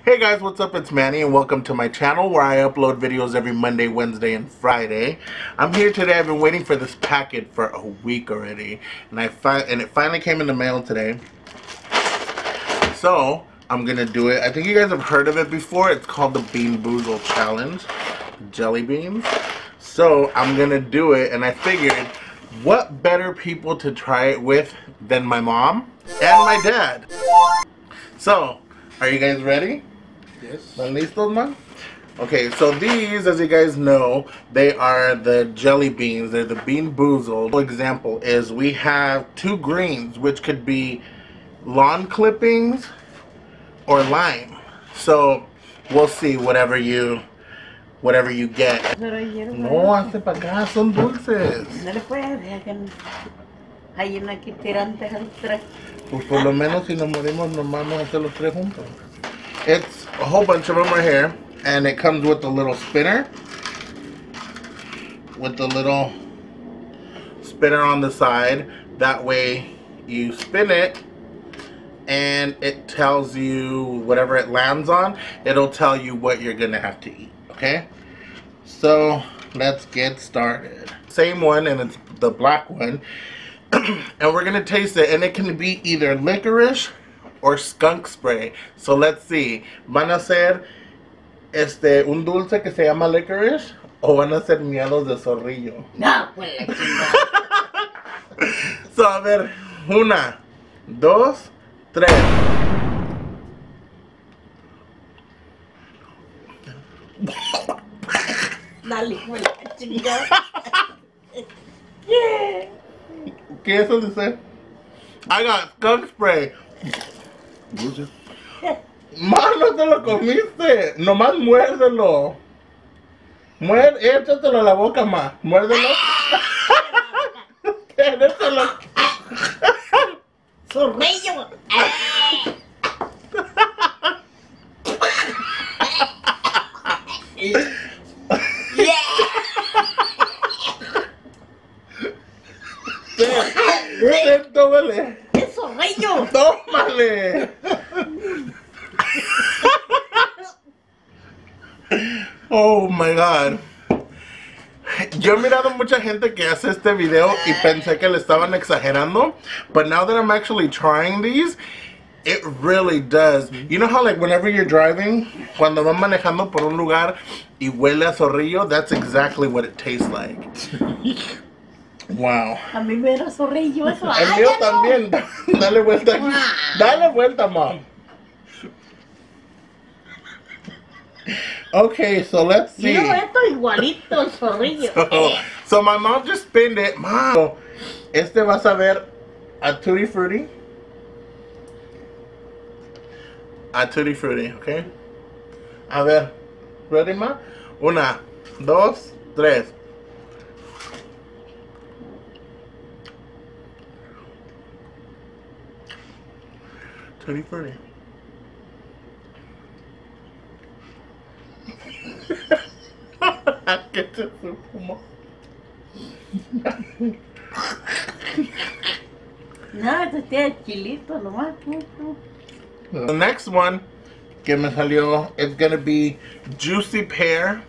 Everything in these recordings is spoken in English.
Hey guys, what's up? It's Manny and welcome to my channel where I upload videos every Monday, Wednesday, and Friday. I'm here today. I've been waiting for this packet for a week already, and it finally came in the mail today. So I'm gonna do it. I think you guys have heard of it before. It's called the Bean Boozled Challenge, jelly beans. So I'm gonna do it, and I figured, what better people to try it with than my mom and my dad? So, are you guys ready? Yes. ¿Están listos, man? Okay, so these, as you guys know, they are the jelly beans. They're the Bean Boozled. Example is we have two greens, which could be lawn clippings or lime. So we'll see whatever you get. No, hazte para acá, son dulces. No le puedes dejar que hay una aquí tirante al tres. Pues por lo menos si nos morimos nos vamos a hacer los tres juntos. It's a whole bunch of them right here, and it comes with a little spinner, with the little spinner on the side. That way you spin it and it tells you whatever it lands on, it'll tell you what you're gonna have to eat. Okay, so let's get started. Same one, and it's the black one. And we're gonna taste it, and it can be either licorice or skunk spray. So let's see. ¿Van a ser un dulce que se llama licorice o van a ser miados de zorrillo? No, pues la chingada. So, a ver, 1, 2, 3. Dale, pues la chingada. Yeah. ¿Qué eso dice? I got skunk spray. Dulce. Más no te lo comiste. Nomás muérdelo. Échatelo a la boca, más. Muérdelo. Échatelo. Zorrillo. Tómale. ¡Es zorrillo! Tómale. Oh my god. Yo he mirado mucha gente que hace este video y pensé que le estaban exagerando, but now that I'm actually trying these, it really does. You know how like whenever you're driving, cuando van manejando por un lugar y huele a zorrillo, that's exactly what it tastes like. Wow. A mí me era zorrillo eso. El mío también. Dale vuelta aquí. Dale vuelta, mom. Okay, so let's see. No, esto igualito el zorrillo. So my mom just spinned it. Mom, este va a saber a Tutti Frutti. A Tutti Frutti, okay? A ver, ready, ma? 1, 2, 3. Tutti Frutti. ¿Qué te supo? No, esto tiene chilito nomás. The next one que me salió is gonna be juicy pear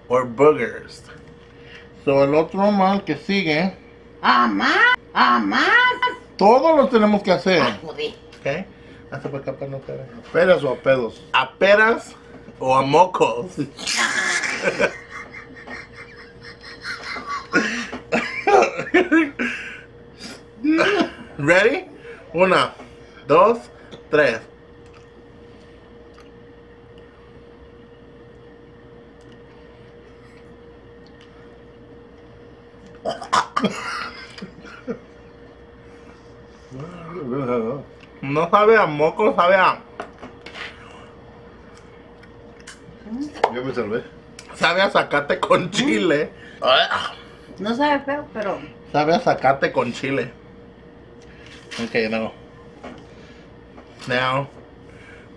or boogers. So el otro mal que sigue. ¡Amás! ¡Amás! Todos los tenemos que hacer. Ah, joder. Okay. Hasta para acá para no caer. ¿A peras o a pedos? A peras o a mocos. Ready? 1, 2, 3. No sabe a moco, sabe a... Yo me salvé. Sabe a zacate con chile. No sabe feo, pero... Sabe a zacate con chile. Okay, no. Now,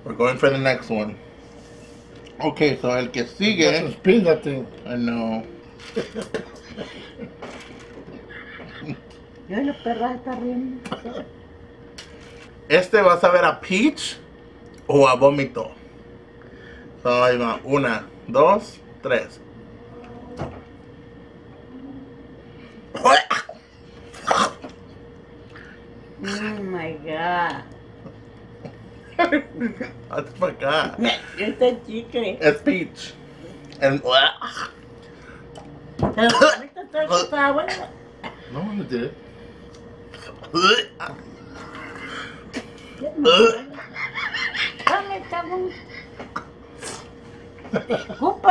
we're going for the next one. Okay, so el que sigue... Eso es píngate. I know. Yo la perra está riendo. Este va a saber a peach o a vómito. So, ahí va. 1, 2, 3. Oh my God. That's my God. Este chicle. It's peach. And Pero ahorita todo esto está bueno. No, no tiré. Dale, cabrón. Escupe.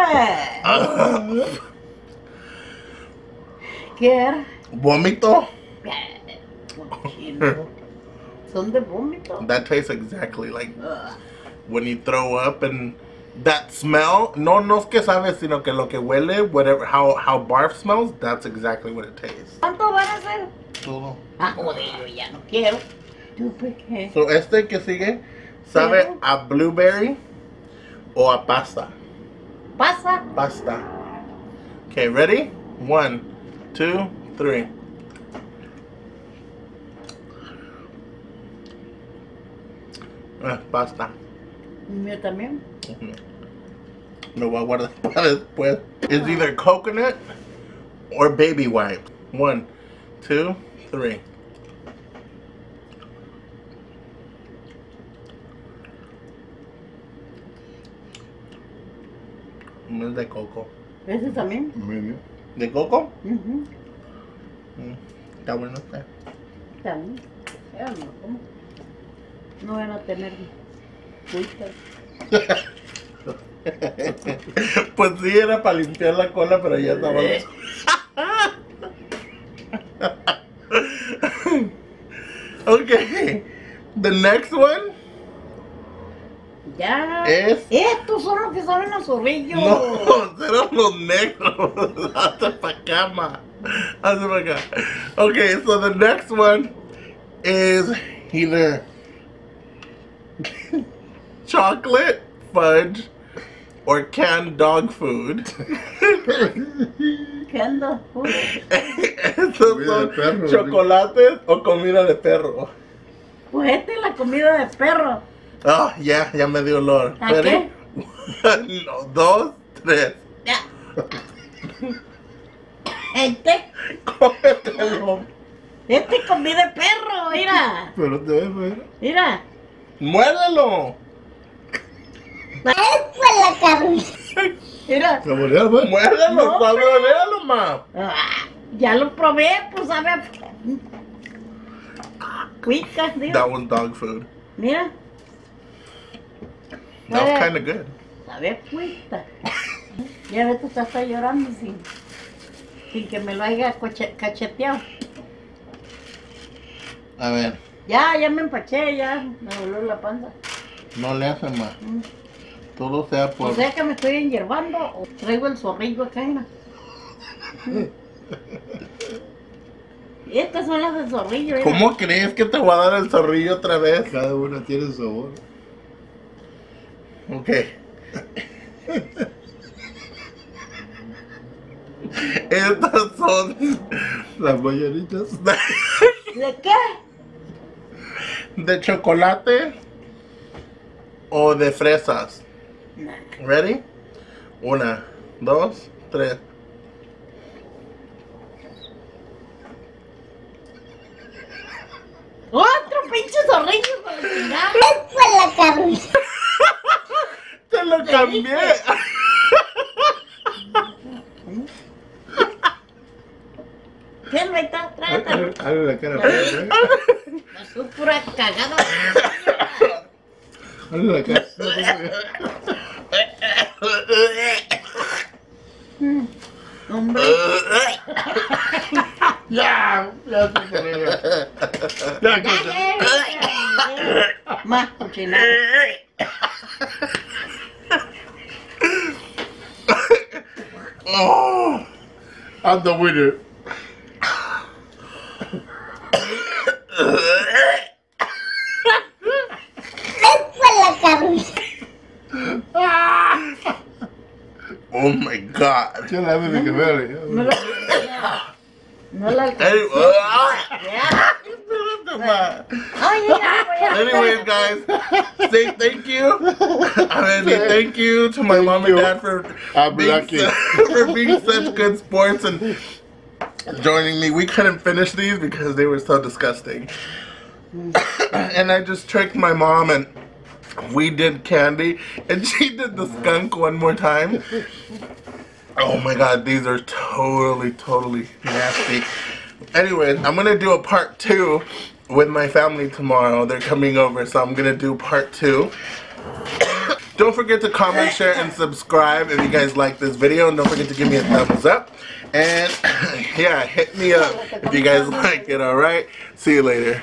¿Qué era? Vómito. Cochino. Son de vómito. That tastes exactly like Ugh. when you throw up, and that smell. No es que sabe, sino que lo que huele, whatever, how barf smells. That's exactly what it tastes. ¿Cuánto van a hacer? Todo. Ah, joder, yo ya no quiero. ¿Tú por qué? So este que sigue sabe Pero- a blueberry o a pasta. Pasa. Pasta. Okay, ready? 1, 2, 3. Pasta. El mío también. Me voy a guardar para después. It's either coconut or baby wipe. 1, 2, 3. No es de coco. ¿Ese también? Medio. ¿De coco? Ujú. Está bueno este. También. Ya no como. No van a tener cuitas. Pues sí, era para limpiar la cola, pero ya estaba. Okay, the next one. Ya. Es- Estos son los que saben a zorrillo. No, eran los negros. Hasta pa' cama. Hasta pa' acá. Okay, so the next one is either chocolate, fudge, or canned dog food. ¿Qué ando? Esos Comida son de perro, chocolates o comida de perro. Pues esta es la comida de perro. Oh, ya me dio olor. ¿A Ready? qué? 1, 2, 3. Ya. Este Cómetelo. es comida de perro, mira. Pero te ves, ver. Mira. Muérdelo. Mira. Saborear, pues. Muérdelo, No, saborealo, ma. Ah, ya lo probé, pues sabe a cuicas, digo. That was dog food. Mira. That was Sabe- kind of good. Sabe a cuita. Ya ves, tú estás llorando sin que me lo haya cacheteado. A ver, Ya me empaché, ya me voló la panza. no le hacen más. Mm. Todo sea O por... sea que me estoy enyervando o traigo el zorrillo acá, mira. Estas son las del zorrillo, mira. ¿Cómo crees que te voy a dar el zorrillo otra vez? Cada una tiene su sabor. Ok. Estas son Las mañanitas. ¿De qué? de chocolate o de fresas. Nah. Ready? 1, 2, 3. ¡Otro pinche zorrillo con el cigarro! Te lo cambié. ¿Qué no está? Trátalo. Abre la cara. ¿eh? Es pura cagada. Abre la cara. Hombre. Ya se pone. Ya, Ya, más cochinado. Oh, I'm the winner. oh my God. Ya la bebé que vale. No la Hey, alcancé. Ya. espérate, Ma. Oye, ya voy a... Anyways, guys, say thank you. I mean, thank you to my mom and dad for I'm being, lucky. for being such good sports and joining me. We couldn't finish these because they were so disgusting. And I just tricked my mom and we did candy and she did the skunk one more time. Oh my god, these are totally nasty. Anyways, I'm gonna do a part 2 with my family tomorrow. They're coming over, so I'm gonna do part 2. Don't forget to comment, share, and subscribe if you guys like this video, and don't forget to give me a thumbs up. And yeah, hit me up if you guys like it. Alright, see you later.